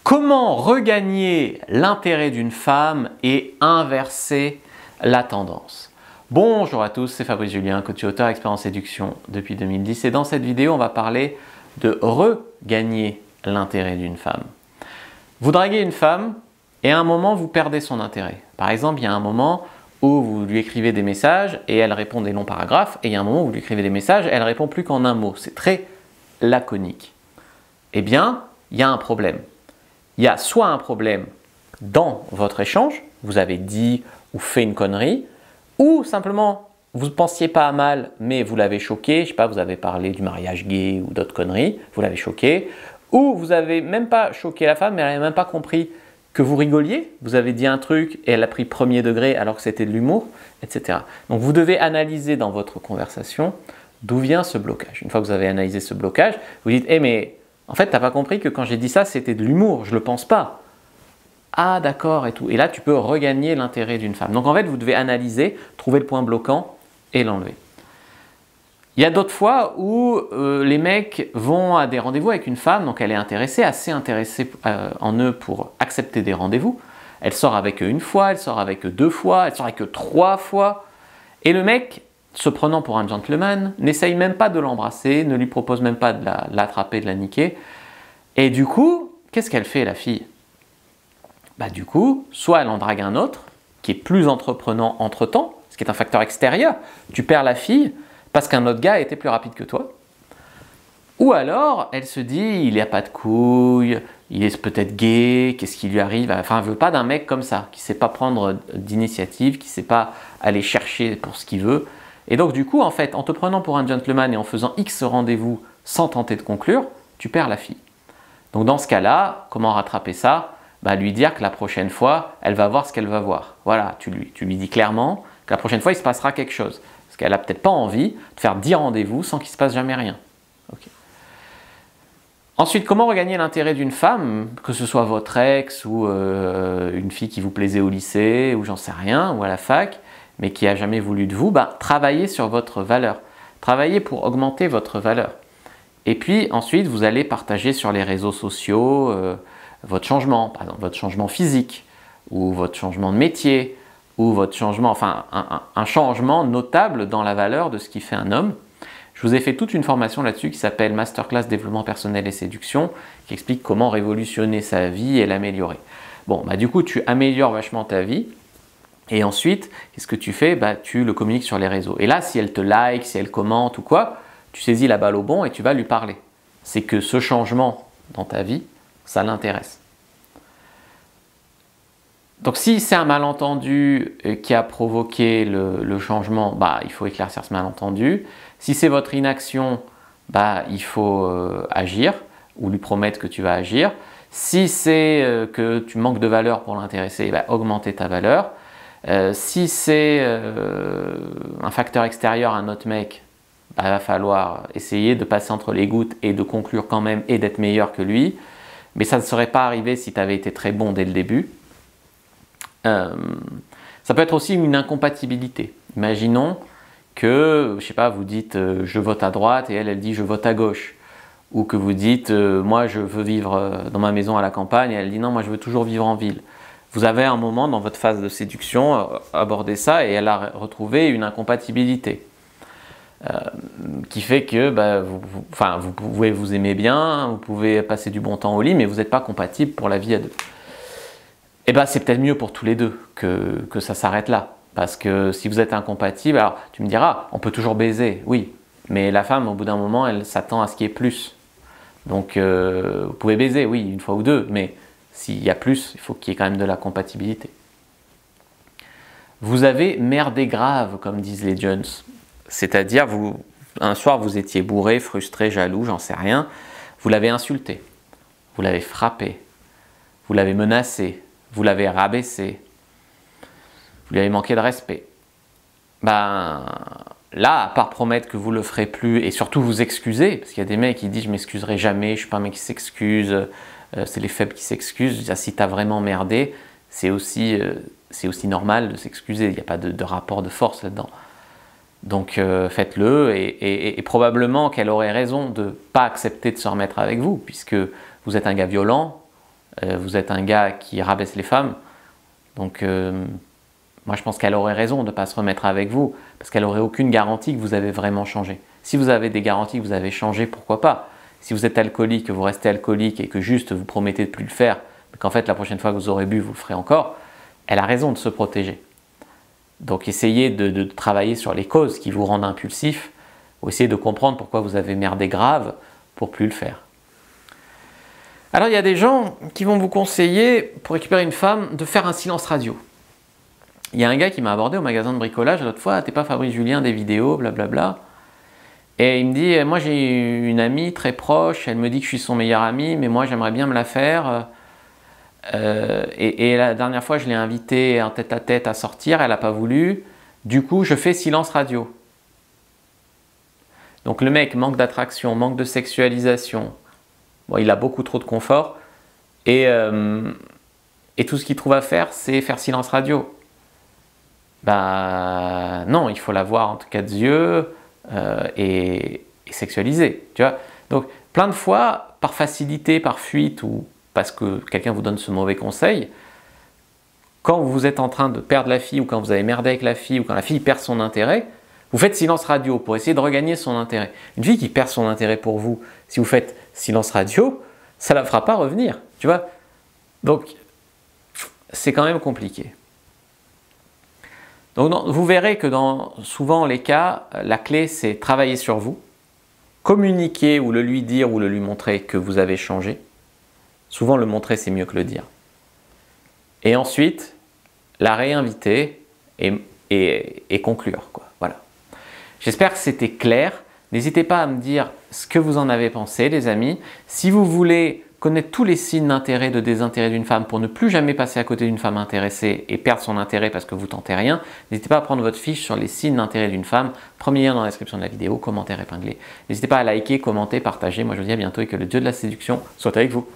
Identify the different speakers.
Speaker 1: Comment regagner l'intérêt d'une femme et inverser la tendance? Bonjour à tous, c'est Fabrice Julien, coach et auteur expert en séduction depuis 2010 et dans cette vidéo on va parler de regagner l'intérêt d'une femme. Vous draguez une femme et à un moment vous perdez son intérêt. Par exemple, il y a un moment où vous lui écrivez des messages et elle répond des longs paragraphes et il y a un moment où vous lui écrivez des messages et elle répond plus qu'en un mot. C'est très laconique. Eh bien, il y a un problème. Il y a soit un problème dans votre échange, vous avez dit ou fait une connerie, ou simplement vous ne pensiez pas à mal mais vous l'avez choqué, je ne sais pas, vous avez parlé du mariage gay ou d'autres conneries, vous l'avez choqué, ou vous n'avez même pas choqué la femme mais elle n'avait même pas compris que vous rigoliez, vous avez dit un truc et elle a pris premier degré alors que c'était de l'humour, etc. Donc vous devez analyser dans votre conversation d'où vient ce blocage. Une fois que vous avez analysé ce blocage, vous dites « mais en fait, tu n'as pas compris que quand j'ai dit ça, c'était de l'humour, je ne le pense pas. » Ah d'accord et tout. Et là, tu peux regagner l'intérêt d'une femme. Donc en fait, vous devez analyser, trouver le point bloquant et l'enlever. Il y a d'autres fois où les mecs vont à des rendez-vous avec une femme, donc elle est intéressée, assez intéressée en eux pour accepter des rendez-vous. Elle sort avec eux une fois, elle sort avec eux deux fois, elle sort avec eux trois fois. Et le mec, se prenant pour un gentleman, n'essaye même pas de l'embrasser, ne lui propose même pas de l'attraper, de la niquer. Et du coup, qu'est-ce qu'elle fait la fille? Bah du coup, soit elle en drague un autre, qui est plus entreprenant entre-temps, ce qui est un facteur extérieur, tu perds la fille parce qu'un autre gars a été plus rapide que toi. Ou alors, elle se dit, il n'a pas de couilles, il est peut-être gay, qu'est-ce qui lui arrive? Enfin, elle ne veut pas d'un mec comme ça, qui ne sait pas prendre d'initiative, qui ne sait pas aller chercher pour ce qu'il veut. Et donc du coup, en fait, en te prenant pour un gentleman et en faisant X rendez-vous sans tenter de conclure, tu perds la fille. Donc dans ce cas-là, comment rattraper ça? Bah, lui dire que la prochaine fois, elle va voir ce qu'elle va voir. Voilà, tu lui dis clairement que la prochaine fois, il se passera quelque chose. Parce qu'elle n'a peut-être pas envie de faire 10 rendez-vous sans qu'il ne se passe jamais rien. Okay. Ensuite, comment regagner l'intérêt d'une femme, que ce soit votre ex ou une fille qui vous plaisait au lycée, ou j'en sais rien, ou à la fac, mais qui n'a jamais voulu de vous, bah, travaillez sur votre valeur. Travaillez pour augmenter votre valeur. Et puis ensuite, vous allez partager sur les réseaux sociaux votre changement, par exemple votre changement physique, ou votre changement de métier, ou votre changement, enfin un changement notable dans la valeur de ce qui fait un homme. Je vous ai fait toute une formation là-dessus qui s'appelle Masterclass Développement Personnel et Séduction, qui explique comment révolutionner sa vie et l'améliorer. Bon, bah, du coup, tu améliores vachement ta vie. Et ensuite, qu'est-ce que tu fais? Bah, tu le communiques sur les réseaux. Et là, si elle te like, si elle commente ou quoi, tu saisis la balle au bon et tu vas lui parler. C'est que ce changement dans ta vie, ça l'intéresse. Donc si c'est un malentendu qui a provoqué le changement, bah, il faut éclaircir ce malentendu. Si c'est votre inaction, bah, il faut agir ou lui promettre que tu vas agir. Si c'est que tu manques de valeur pour l'intéresser, bah, augmenter ta valeur. Si c'est un facteur extérieur à un autre mec, bah, il va falloir essayer de passer entre les gouttes et de conclure quand même et d'être meilleur que lui. Mais ça ne serait pas arrivé si tu avais été très bon dès le début. Ça peut être aussi une incompatibilité. Imaginons que, je sais pas, vous dites je vote à droite et elle dit je vote à gauche. Ou que vous dites moi je veux vivre dans ma maison à la campagne et elle dit non, moi je veux toujours vivre en ville. Vous avez un moment dans votre phase de séduction abordé ça et elle a retrouvé une incompatibilité qui fait que bah, vous pouvez vous aimer bien, vous pouvez passer du bon temps au lit, mais vous n'êtes pas compatible pour la vie à deux. Et bah, c'est peut-être mieux pour tous les deux que ça s'arrête là. Parce que si vous êtes incompatible, alors tu me diras, on peut toujours baiser, oui, mais la femme au bout d'un moment, elle s'attend à ce qu'il y ait plus. Donc vous pouvez baiser, oui, une fois ou deux, mais s'il y a plus, il faut qu'il y ait quand même de la compatibilité. Vous avez merdé grave, comme disent les jeunes. C'est-à-dire, un soir, vous étiez bourré, frustré, jaloux, j'en sais rien. Vous l'avez insulté, vous l'avez frappé, vous l'avez menacé, vous l'avez rabaissé, vous lui avez manqué de respect. Ben, là, à part promettre que vous ne le ferez plus et surtout vous excuser, parce qu'il y a des mecs qui disent « je m'excuserai jamais, je ne suis pas un mec qui s'excuse ». C'est les faibles qui s'excusent. Si tu as vraiment merdé, c'est aussi normal de s'excuser. Il n'y a pas de rapport de force là-dedans. Donc faites-le et probablement qu'elle aurait raison de ne pas accepter de se remettre avec vous puisque vous êtes un gars violent, vous êtes un gars qui rabaisse les femmes, donc moi je pense qu'elle aurait raison de ne pas se remettre avec vous, parce qu'elle n'aurait aucune garantie que vous avez vraiment changé. Si vous avez des garanties que vous avez changé, pourquoi pas? Si vous êtes alcoolique, que vous restez alcoolique et que juste vous promettez de ne plus le faire, mais qu'en fait la prochaine fois que vous aurez bu, vous le ferez encore, elle a raison de se protéger. Donc essayez de travailler sur les causes qui vous rendent impulsif, ou essayez de comprendre pourquoi vous avez merdé grave pour plus le faire. Alors il y a des gens qui vont vous conseiller, pour récupérer une femme, de faire un silence radio. Il y a un gars qui m'a abordé au magasin de bricolage l'autre fois, t'es pas Fabrice Julien, des vidéos, blablabla. Et il me dit, moi j'ai une amie très proche, elle me dit que je suis son meilleur ami, mais moi j'aimerais bien me la faire. Et la dernière fois, je l'ai invitée en tête-à-tête à sortir, elle n'a pas voulu. Du coup, je fais silence radio. Donc le mec manque d'attraction, manque de sexualisation. Bon, il a beaucoup trop de confort. Et tout ce qu'il trouve à faire, c'est faire silence radio. Ben non, il faut la voir en tout cas des yeux et sexualiser. Tu vois. Donc plein de fois, par facilité, par fuite ou parce que quelqu'un vous donne ce mauvais conseil, quand vous êtes en train de perdre la fille ou quand vous avez merdé avec la fille ou quand la fille perd son intérêt, vous faites silence radio pour essayer de regagner son intérêt. Une fille qui perd son intérêt pour vous, si vous faites silence radio, ça ne la fera pas revenir, tu vois. Donc, c'est quand même compliqué. Donc, vous verrez que dans souvent les cas, la clé, c'est travailler sur vous, communiquer ou le lui dire ou le lui montrer que vous avez changé. Souvent, le montrer, c'est mieux que le dire. Et ensuite, la réinviter et conclure, quoi. Voilà. J'espère que c'était clair. N'hésitez pas à me dire ce que vous en avez pensé, les amis. Si vous voulez connaître tous les signes d'intérêt, de désintérêt d'une femme pour ne plus jamais passer à côté d'une femme intéressée et perdre son intérêt parce que vous tentez rien, n'hésitez pas à prendre votre fiche sur les signes d'intérêt d'une femme. Premier lien dans la description de la vidéo, commentaire épinglé. N'hésitez pas à liker, commenter, partager. Moi, je vous dis à bientôt et que le dieu de la séduction soit avec vous.